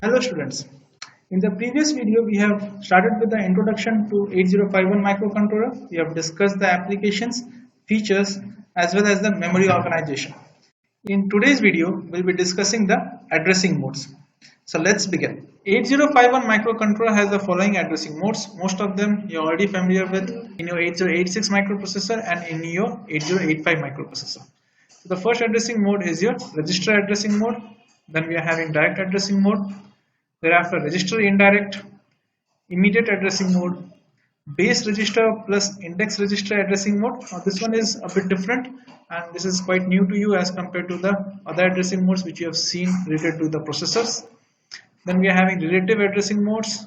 Hello students. In the previous video we have started with the introduction to 8051 microcontroller. We have discussed the applications, features as well as the memory organization. In today's video we'll be discussing the addressing modes. So let's begin. 8051 microcontroller has the following addressing modes. Most of them you're already familiar with in your 8086 microprocessor and in your 8085 microprocessor. So the first addressing mode is your register addressing mode. Then we are having direct addressing mode. Thereafter, register indirect, immediate addressing mode, base register plus index register addressing mode. Now this one is a bit different and this is quite new to you as compared to the other addressing modes which you have seen related to the processors. Then we are having relative addressing modes,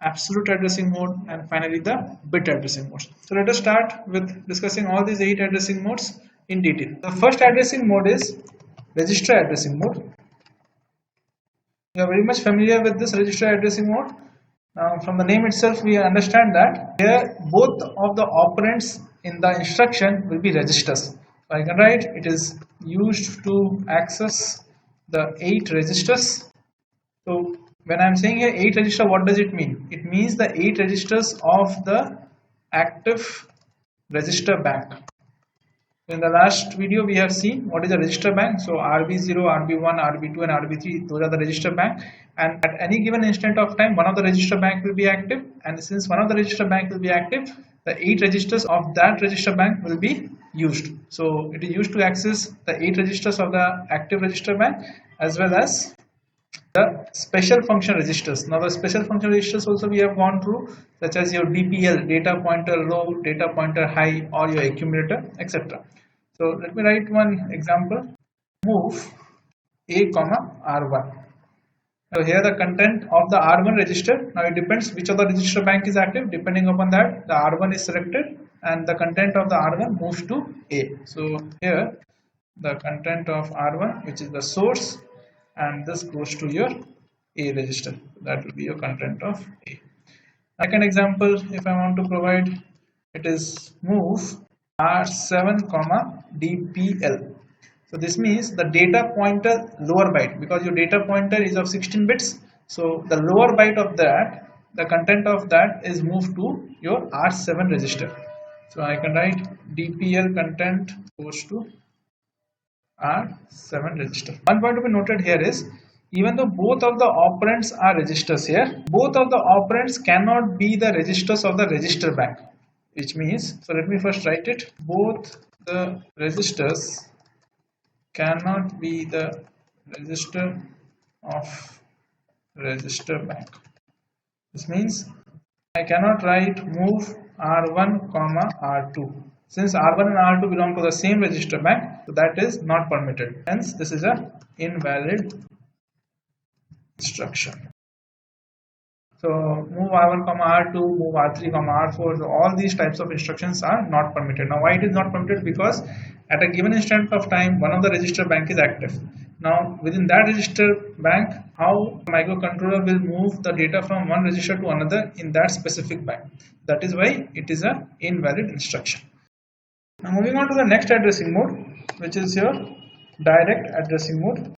absolute addressing mode, and finally the bit addressing modes. So let us start with discussing all these 8 addressing modes in detail. The first addressing mode is register addressing mode. You are very much familiar with this register addressing mode. Now, from the name itself, we understand that here both of the operands in the instruction will be registers. So I can write it is used to access the 8 registers. So when I am saying here 8 register, what does it mean? It means the 8 registers of the active register bank. In the last video we have seen what is a register bank. So RB0, RB1, RB2 and RB3, those are the register bank, and at any given instant of time one of the register bank will be active, and since one of the register bank will be active, the 8 registers of that register bank will be used. So it is used to access the 8 registers of the active register bank as well as the special function registers. Now the special function registers also we have gone through, such as your DPL, data pointer low, data pointer high, or your accumulator, etc. So let me write one example. Move a comma r1. So here the content of the r1 register. Now it depends which of the register bank is active. Depending upon that, the r1 is selected and the content of the r1 moves to a. So here the content of r1, which is the source, and this goes to your a register. That will be your content of a. Second example, if I want to provide, it is move r7 comma dpl. So this means the data pointer lower byte, because your data pointer is of 16 bits. So the lower byte of that, the content of that is moved to your r7 register. So I can write dpl content goes to R7 register. One point to be noted here is, even though both of the operands are registers here, both of the operands cannot be the registers of the register bank, which means, so let me first write it, both the registers cannot be the register of register bank. This means I cannot write move R1 comma R2. Since R1 and R2 belong to the same register bank, so that is not permitted. Hence, this is a invalid instruction. So move R1 comma R2, move R3 comma R4. So all these types of instructions are not permitted. Now why it is not permitted? Because at a given instant of time, one of the register bank is active. Now within that register bank, how microcontroller will move the data from one register to another in that specific bank. That is why it is a invalid instruction. Now moving on to the next addressing mode, which is your direct addressing mode.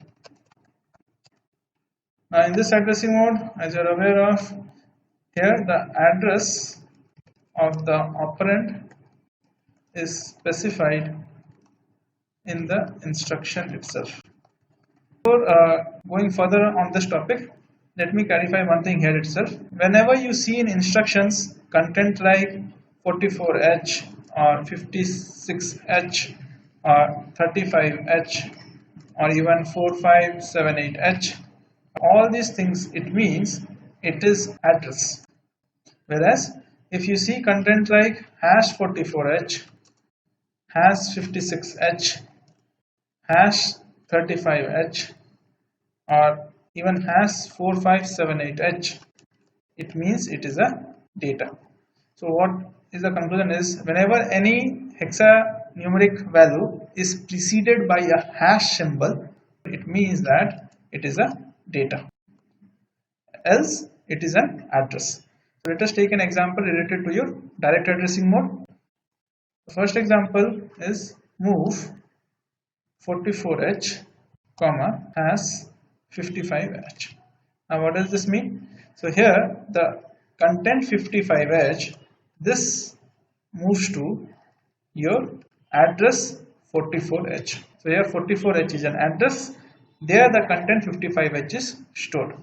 Now in this addressing mode, as you are aware of, here the address of the operand is specified in the instruction itself. Before going further on this topic, let me clarify one thing here itself. Whenever you see in instructions content like 44H or 56H or 35H or even 4578H, all these things, it means it is address. Whereas if you see content like hash 44H, hash 56H, hash 35H, or even hash 4578H, it means it is a data. So what is the conclusion is, whenever any hexanumeric value is preceded by a hash symbol, it means that it is a data, else it is an address. So let us take an example related to your direct addressing mode. The first example is move 44H comma hash 55H. Now what does this mean? So here the content 55H, this moves to your address 44H. So here 44H is an address, there the content 55H is stored.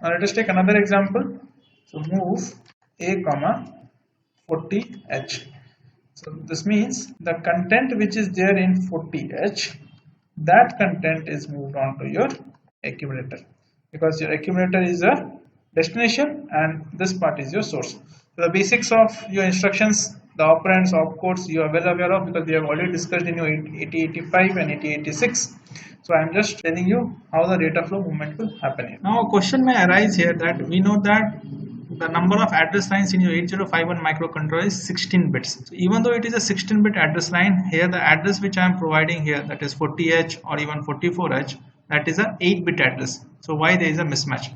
Now let us take another example. So move A comma 40H. So this means the content which is there in 40H, that content is moved on to your accumulator, because your accumulator is a destination and this part is your source. So the basics of your instructions, the operands, opcodes, you are well aware of because we have already discussed in your 8085 and 8086. So I am just telling you how the data flow movement will happen here. Now a question may arise here that we know that the number of address lines in your 8051 microcontroller is 16 bits. So even though it is a 16-bit address line, here the address which I am providing here, that is 40H or even 44H, that is a 8-bit address. So why there is a mismatch?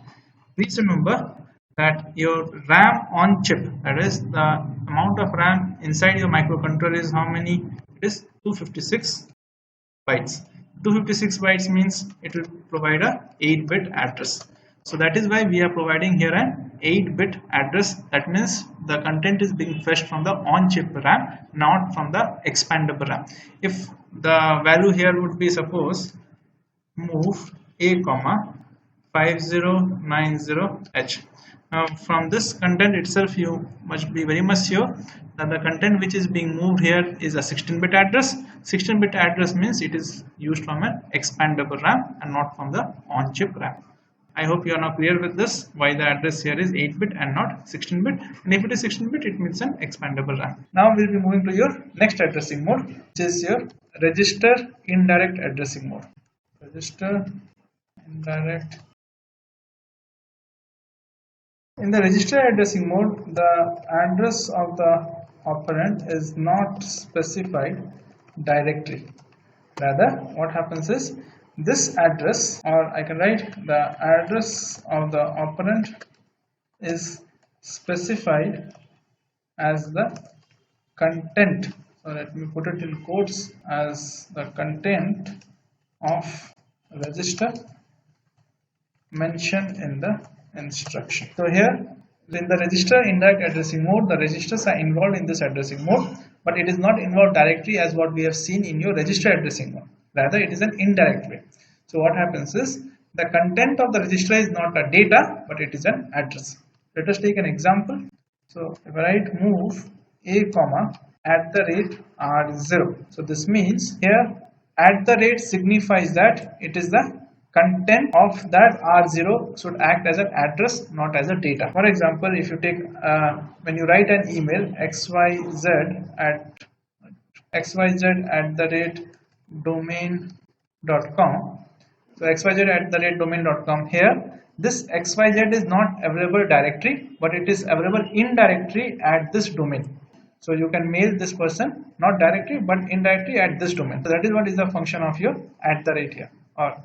Please remember that your RAM on chip, that is the amount of RAM inside your microcontroller, is how many? It is 256 bytes. 256 bytes means it will provide a 8-bit address. So that is why we are providing here an 8-bit address. That means the content is being fetched from the on-chip RAM, not from the expandable RAM. If the value here would be, suppose, move A comma 5090H. Now from this content itself you must be very much sure that the content which is being moved here is a 16-bit address. 16-bit address means it is used from an expandable RAM and not from the on-chip RAM. I hope you are now clear with this, why the address here is 8-bit and not 16-bit, and if it is 16-bit it means an expandable RAM. Now we will be moving to your next addressing mode, which is your register indirect addressing mode. Register indirect. In the register addressing mode, the address of the operand is not specified directly. Rather, what happens is this address, or I can write the address of the operand is specified as the content. So let me put it in quotes, as the content of register mentioned in the instruction. So here in the register indirect addressing mode, the registers are involved in this addressing mode, but it is not involved directly as what we have seen in your register addressing mode. Rather, it is an indirect way. So what happens is the content of the register is not a data, but it is an address. Let us take an example. So if I write move A comma at the rate R0. So this means here at the rate signifies that it is the content of that R0 should act as an address, not as a data. For example, if you take when you write an email xyz at the rate domain.com. So xyz at the rate domain.com, here this xyz is not available directly, but it is available indirectly at this domain. So you can mail this person not directly but indirectly at this domain. So that is what is the function of your at the rate here, or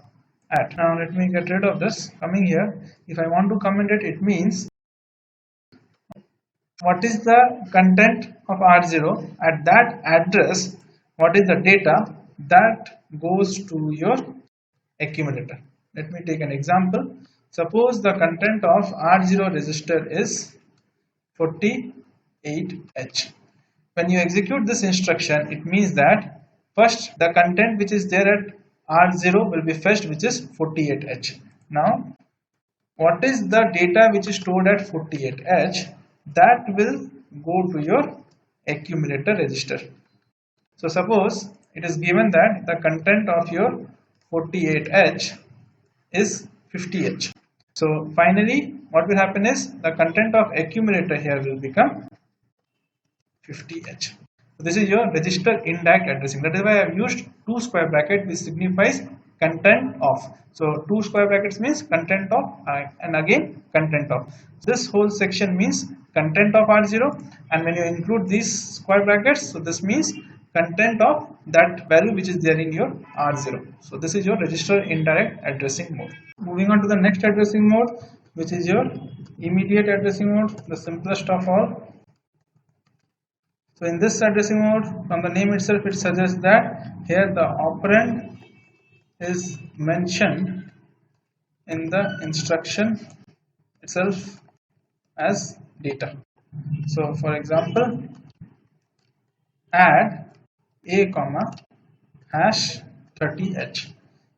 at. Now let me get rid of this. Coming here, if I want to comment it, it means what is the content of R0 at that address, what is the data that goes to your accumulator. Let me take an example. Suppose the content of R0 register is 48H. When you execute this instruction, it means that first the content which is there at R0 will be fetched, which is 48H. Now what is the data which is stored at 48H, that will go to your accumulator register. So suppose it is given that the content of your 48H is 50H. So finally what will happen is the content of accumulator here will become 50H. So this is your register indirect addressing. That is why I have used 2 square bracket, which signifies content of. So 2 square brackets means content of, and again content of. This whole section means content of R0, and when you include these square brackets, so this means content of that value which is there in your R0. So this is your register indirect addressing mode. Moving on to the next addressing mode, which is your immediate addressing mode, the simplest of all. So in this addressing mode, from the name itself, it suggests that here the operand is mentioned in the instruction itself as data. So for example, add a comma hash 30h.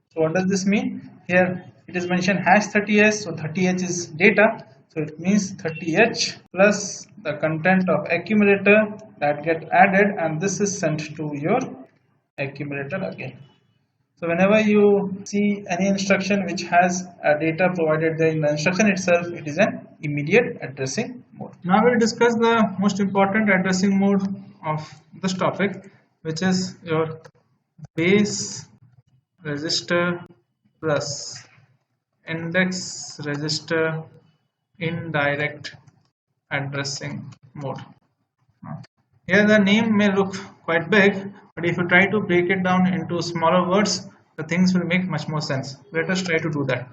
So what does this mean? Here it is mentioned hash 30h, so 30h is data, so it means 30h plus the content of accumulator that get added, and this is sent to your accumulator again. So whenever you see any instruction which has a data provided there in the instruction itself, it is an immediate addressing mode. Now we'll discuss the most important addressing mode of this topic, which is your base register plus index register indirect addressing mode. Here the name may look quite big, but if you try to break it down into smaller words, the things will make much more sense. Let us try to do that.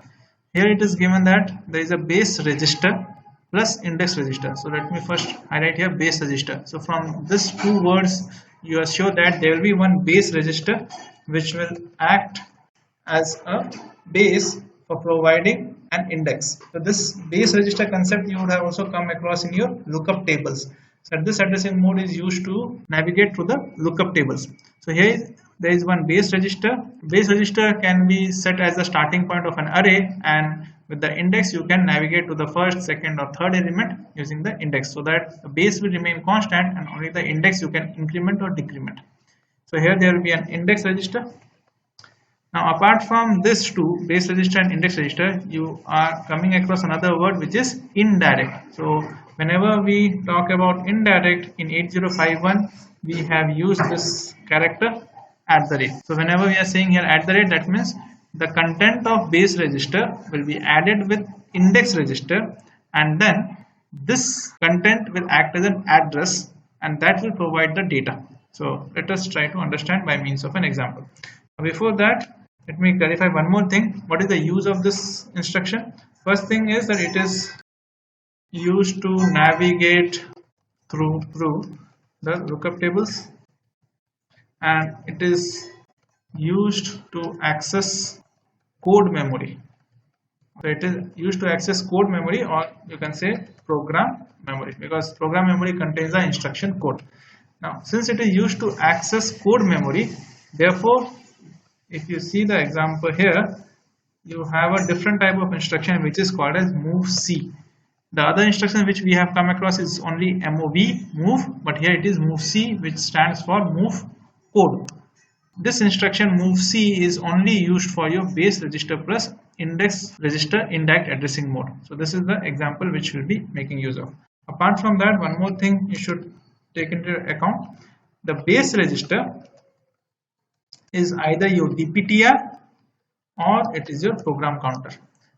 Here it is given that there is a base register plus index register. So let me first highlight here base register. So from these two words, you are sure that there will be one base register which will act as a base for providing an index. So this base register concept you would have also come across in your lookup tables. So this addressing mode is used to navigate through the lookup tables. So here there is one base register. Base register can be set as the starting point of an array, and with the index you can navigate to the first, second or third element using the index, so that the base will remain constant and only the index you can increment or decrement. So here there will be an index register. Now apart from this two, base register and index register, you are coming across another word which is indirect. So whenever we talk about indirect in 8051, we have used this character at the rate. So whenever we are saying here at the rate, that means the content of base register will be added with index register, and then this content will act as an address, and that will provide the data. So let us try to understand by means of an example. Before that, let me clarify one more thing. What is the use of this instruction? First thing is that it is used to navigate through the lookup tables, and it is used to access code memory. So it is used to access code memory, or you can say program memory, because program memory contains the instruction code. Now since it is used to access code memory, therefore if you see the example here, you have a different type of instruction which is called as move C. The other instruction which we have come across is only MOV, move, but here it is move C, which stands for move code. This instruction move C is only used for your base register plus index register indirect addressing mode. So this is the example which we'll be making use of. Apart from that, one more thing you should take into account. The base register is either your DPTR or it is your program counter.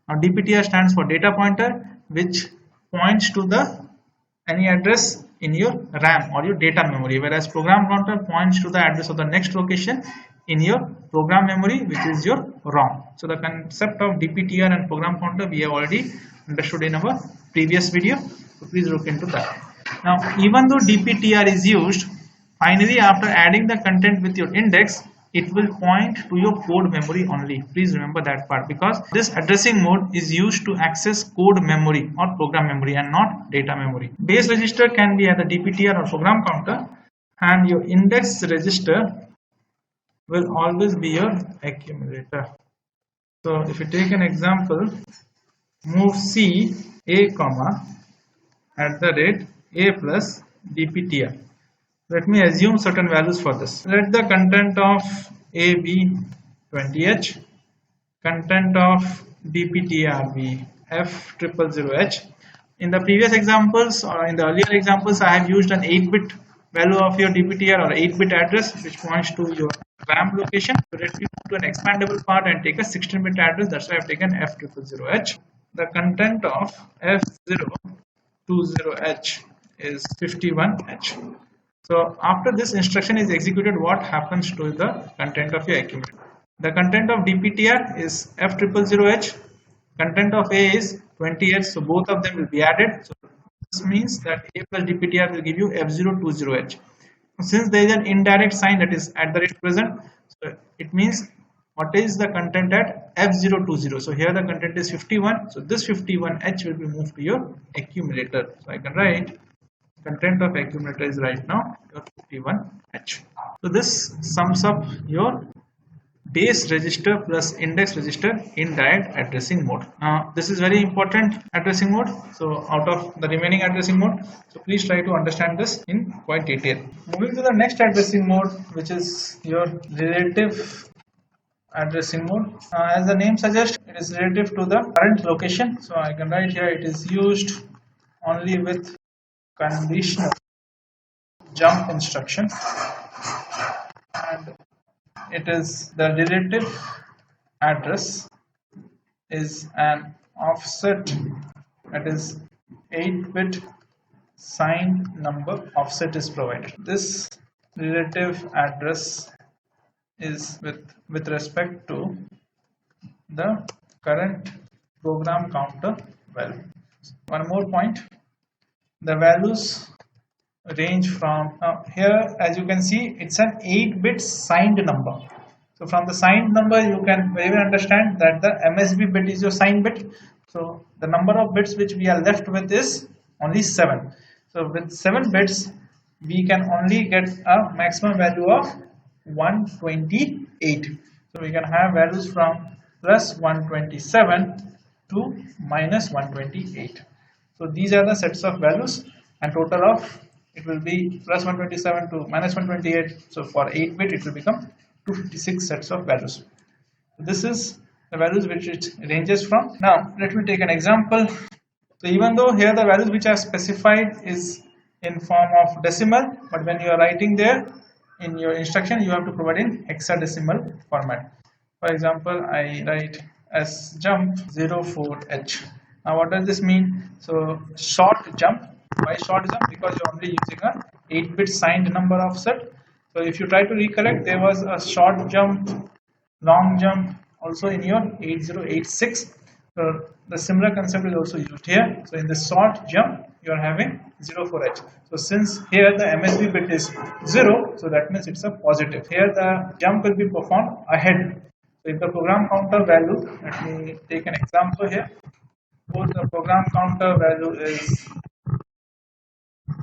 Now DPTR stands for data pointer, which points to the any address in your RAM or your data memory, whereas program counter points to the address of the next location in your program memory, which is your ROM. So the concept of DPTR and program counter we have already understood in our previous video, so please look into that. Now even though DPTR is used, finally after adding the content with your index, it will point to your code memory only. Please remember that part, because this addressing mode is used to access code memory or program memory and not data memory. Base register can be either DPTR or program counter, and your index register will always be your accumulator. So if you take an example, move C a comma at the rate a plus DPTR. Let me assume certain values for this. Let the content of A be 20H, content of DPTR be F000H. In the previous examples or in the earlier examples, I have used an 8-bit value of your DPTR or 8-bit address which points to your RAM location. So let me move to an expandable part and take a 16-bit address. That's why I have taken F000H. The content of F020H is 51H. So after this instruction is executed, what happens to the content of your accumulator? The content of DPTR is F000H, content of A is 20H, so both of them will be added. So this means that A plus DPTR will give you F020H. Since there is an indirect sign, that is at the rate present, so it means what is the content at F020. So here the content is 51. So this 51H will be moved to your accumulator. So I can write content of accumulator is right now your 51H. So this sums up your base register plus index register in direct addressing mode. Now this is very important addressing mode. So out of the remaining addressing mode, so please try to understand this in quite detail. Moving to the next addressing mode, which is your relative addressing mode. As the name suggests, it is relative to the current location. So I can write here it is used only with conditional jump instruction, and it is the relative address is an offset, that is 8-bit signed number offset is provided. This relative address is with respect to the current program counter value. One more point, the values range from here, as you can see, it's an 8-bit signed number. So from the signed number you can very well understand that the MSB bit is your signed bit. So the number of bits which we are left with is only 7. So with 7 bits we can only get a maximum value of 128. So we can have values from plus 127 to minus 128. So these are the sets of values, and total of it will be plus 127 to minus 128. So for 8-bit it will become 256 sets of values. This is the values which it ranges from. Now let me take an example. So even though here the values which are specified is in form of decimal, but when you are writing there in your instruction you have to provide in hexadecimal format. For example, I write as jump 04H. Now what does this mean? So short jump. Why short jump? Because you're only using a 8-bit signed number offset. So if you try to recollect, there was a short jump, long jump also in your 8086. So the similar concept is also used here. So in the short jump you are having 04H. So since here the MSB bit is 0, so that means it's a positive. Here the jump will be performed ahead. So if the program counter value, let me take an example here. Suppose the program counter value is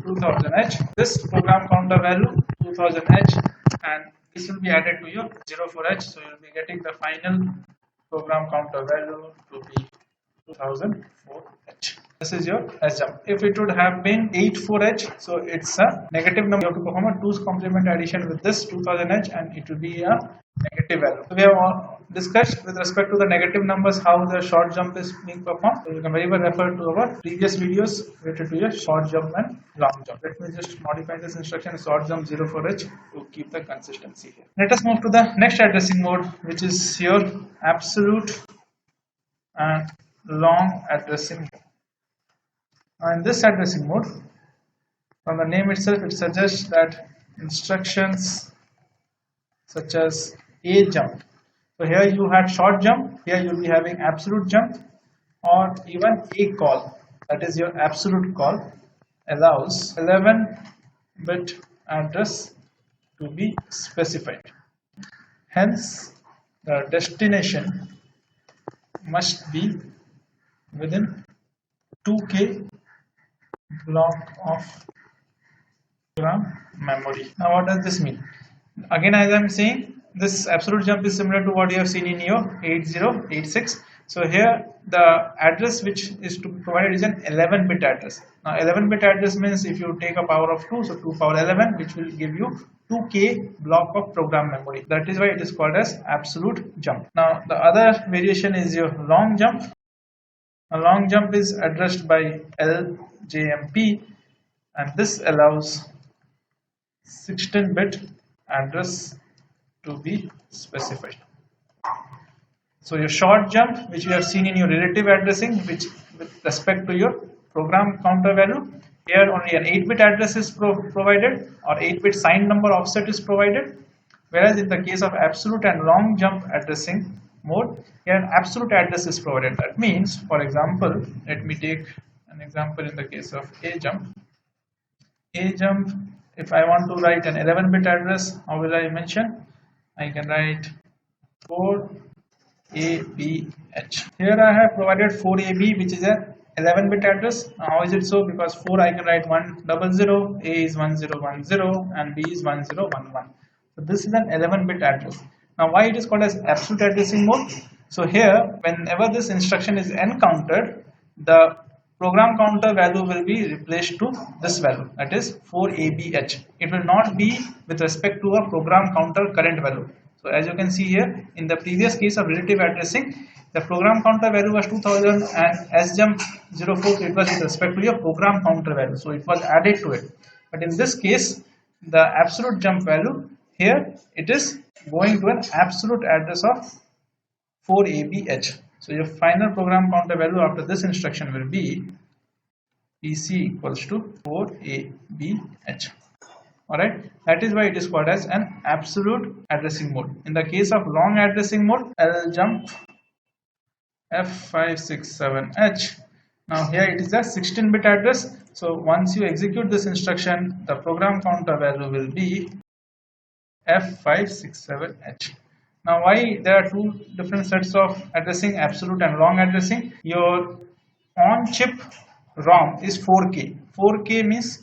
2000H. This program counter value 2000H, and this will be added to your 04H. So you'll be getting the final program counter value to be 2004H. This is your S jump. If it would have been 84H, so it's a negative number. You have to perform a 2's complement addition with this 2000H, and it will be a negative value. So we have discussed with respect to the negative numbers how the short jump is being performed. So you can very well refer to our previous videos related to your short jump and long jump. Let me just modify this instruction short jump 04H to keep the consistency here. Let us move to the next addressing mode, which is your absolute and long addressing mode. In this addressing mode, from the name itself, it suggests that instructions such as a jump. So here you had short jump, here you will be having absolute jump, or even a call, that is your absolute call, allows 11-bit address to be specified. Hence, the destination must be within 2K block of program memory. Now what does this mean? Again, as I am saying, this absolute jump is similar to what you have seen in your 8086. So here the address which is to be provided is an 11-bit address. Now 11-bit address means if you take a power of 2, so 2 power 11, which will give you 2K block of program memory. That is why it is called as absolute jump. Now the other variation is your long jump. A long jump is addressed by LJMP, and this allows 16-bit address to be specified. So your short jump, which you have seen in your relative addressing, which with respect to your program counter value, here only an 8-bit address is provided, or 8-bit signed number offset is provided, whereas in the case of absolute and long jump addressing mode, here an absolute address is provided. That means, for example, let me take an example in the case of a jump. A jump, if I want to write an 11-bit address, how will I mention? I can write 4ABH. Here I have provided 4AB, which is a 11-bit address. How is it so? Because 4 I can write 100, A is 1010, and B is 1011. So this is an 11-bit address. Now why it is called as absolute addressing mode? So here, whenever this instruction is encountered, the program counter value will be replaced to this value, that is 4ABH. It will not be with respect to a program counter current value. So as you can see here, in the previous case of relative addressing, the program counter value was 2000 and sjump 04, so it was with respect to your program counter value, so it was added to it. But in this case, the absolute jump value here, it is going to an absolute address of 4ABH. So your final program counter value after this instruction will be PC equals to 4ABH. Alright, that is why it is called as an absolute addressing mode. In the case of long addressing mode, I'll jump F567H. Now here it is a 16-bit address. So once you execute this instruction, the program counter value will be F567H. Now why there are two different sets of addressing, absolute and long addressing? Your on-chip ROM is 4K. 4K means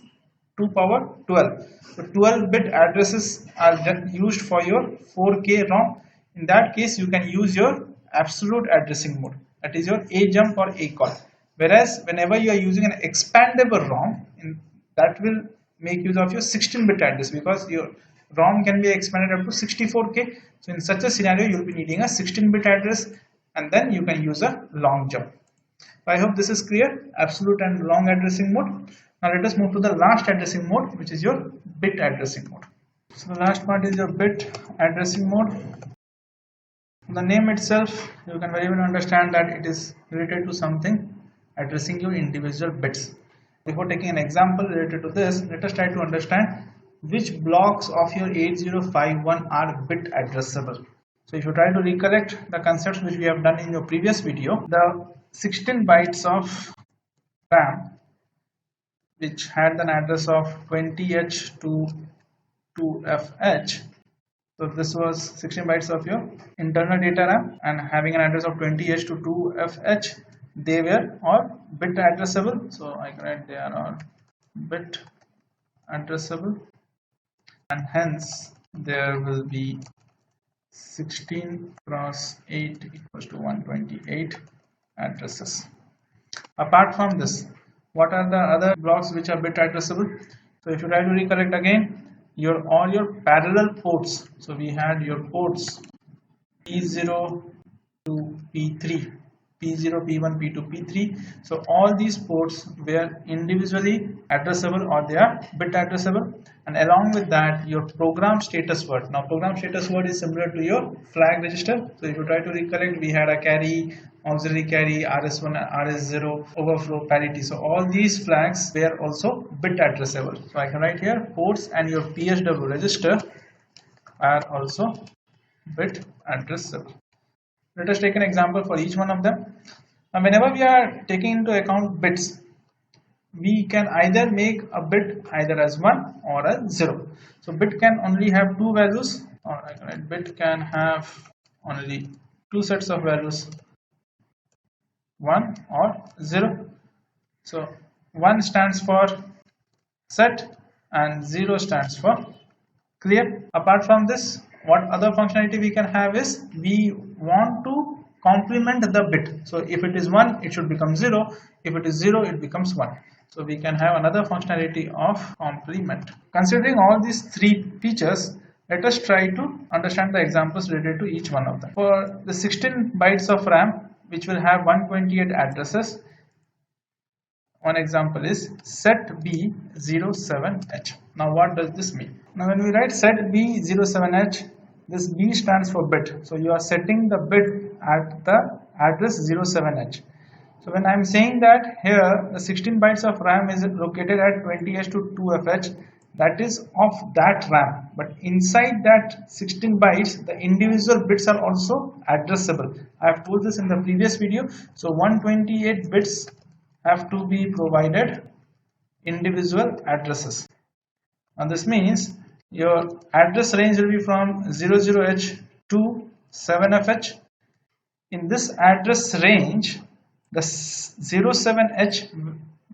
2 power 12. So 12-bit addresses are used for your 4K ROM. In that case, you can use your absolute addressing mode. That is your A jump or A call. Whereas whenever you are using an expandable ROM, that will make use of your 16-bit address, because your ROM can be expanded up to 64K. So in such a scenario, you will be needing a 16-bit address, and then you can use a long jump. I hope this is clear, absolute and long addressing mode. Now let us move to the last addressing mode, which is your bit addressing mode. So the last part is your bit addressing mode. The name itself, you can very well understand that it is related to something addressing your individual bits. Before taking an example related to this, let us try to understand which blocks of your 8051 are bit addressable. So if you try to recollect the concepts which we have done in your previous video, the 16 bytes of RAM, which had an address of 20H to 2FH. So this was 16 bytes of your internal data RAM, and having an address of 20H to 2FH, they were all bit addressable. So I can write they are all bit addressable, and hence there will be 16 cross 8 equals to 128 addresses. Apart from this, what are the other blocks which are bit addressable? So if you try to recollect again, all your parallel ports. So we had your ports P0 to P3, P0, P1, P2, P3. So all these ports were individually addressable, or they are bit addressable. And along with that, your program status word. Now program status word is similar to your flag register. So if you try to recollect, we had a carry, auxiliary carry, RS1, RS0, overflow, parity. So all these flags were also bit addressable. So I can write here ports and your PSW register are also bit addressable. Let us take an example for each one of them. Now whenever we are taking into account bits, we can either make a bit either as 1 or as 0. So bit can only have two values, or I can write bit can have only two sets of values, 1 or 0. So 1 stands for set and 0 stands for clear. Apart from this, what other functionality we can have is, we want to complement the bit. So if it is 1, it should become 0. If it is 0, it becomes 1. So we can have another functionality of complement. Considering all these three features, let us try to understand the examples related to each one of them. For the 16 bytes of RAM, which will have 128 addresses, one example is set B07H. Now what does this mean? Now when we write set B07H, this B stands for bit. So you are setting the bit at the address 07H. So when I am saying that here the 16 bytes of RAM is located at 20H to 2FH, that is of that RAM, but inside that 16 bytes the individual bits are also addressable. I have told this in the previous video. So 128 bits have to be provided individual addresses, and this means your address range will be from 00H to 7FH. In this address range, the 07H,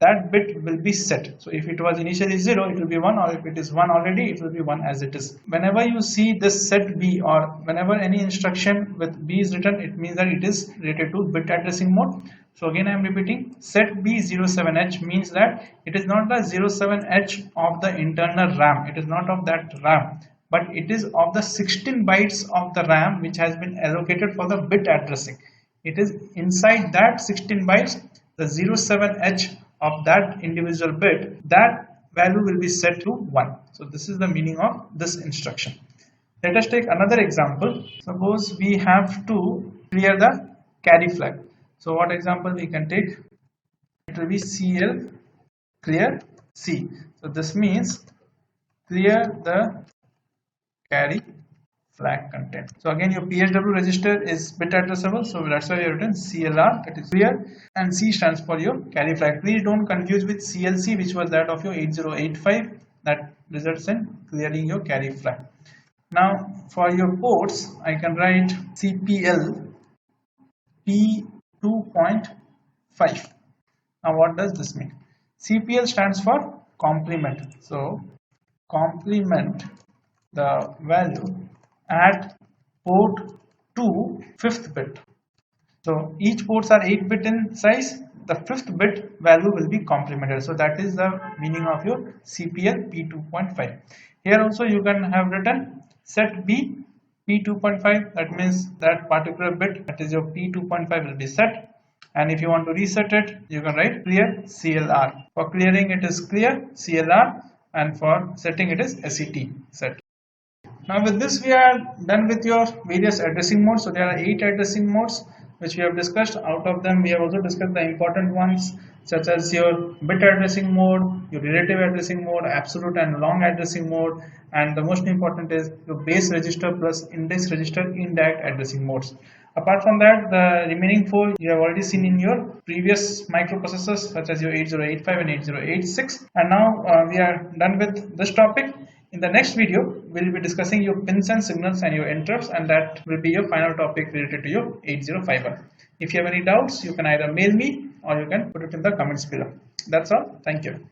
that bit will be set. So if it was initially 0, it will be 1, or if it is 1 already, it will be 1 as it is. Whenever you see this set B, or whenever any instruction with B is written, it means that it is related to bit addressing mode. So again I am repeating, set B 07H means that it is not the 07H of the internal RAM, it is not of that RAM, but it is of the 16 bytes of the RAM which has been allocated for the bit addressing. It is inside that 16 bytes, the 07H of that individual bit, that value will be set to 1. So this is the meaning of this instruction. Let us take another example. Suppose we have to clear the carry flag. So what example we can take? It will be CL clear C. So this means clear the carry flag content. So again your PSW register is bit addressable, so that's why you have written CLR, that is clear, and C stands for your carry flag. Please don't confuse with CLC, which was that of your 8085, that results in clearing your carry flag. Now for your ports, I can write CPL P2.5. Now what does this mean? CPL stands for complement. So complement the value at port 2 5th bit. So each ports are 8 bit in size. The 5th bit value will be complemented. So that is the meaning of your CPL P2.5. Here also you can have written set B P2.5. That means that particular bit, that is your P2.5, will be set. And if you want to reset it, you can write clear CLR. For clearing it is clear CLR, and for setting it is SET set. Now with this we are done with your various addressing modes. So there are 8 addressing modes which we have discussed. Out of them we have also discussed the important ones, such as your bit addressing mode, your relative addressing mode, absolute and long addressing mode, and the most important is your base register plus index register indirect addressing modes. Apart from that, the remaining 4 you have already seen in your previous microprocessors, such as your 8085 and 8086. And now we are done with this topic. In the next video, we will be discussing your pins and signals and your interrupts, and that will be your final topic related to your 8051. If you have any doubts, you can either mail me or you can put it in the comments below. That's all. Thank you.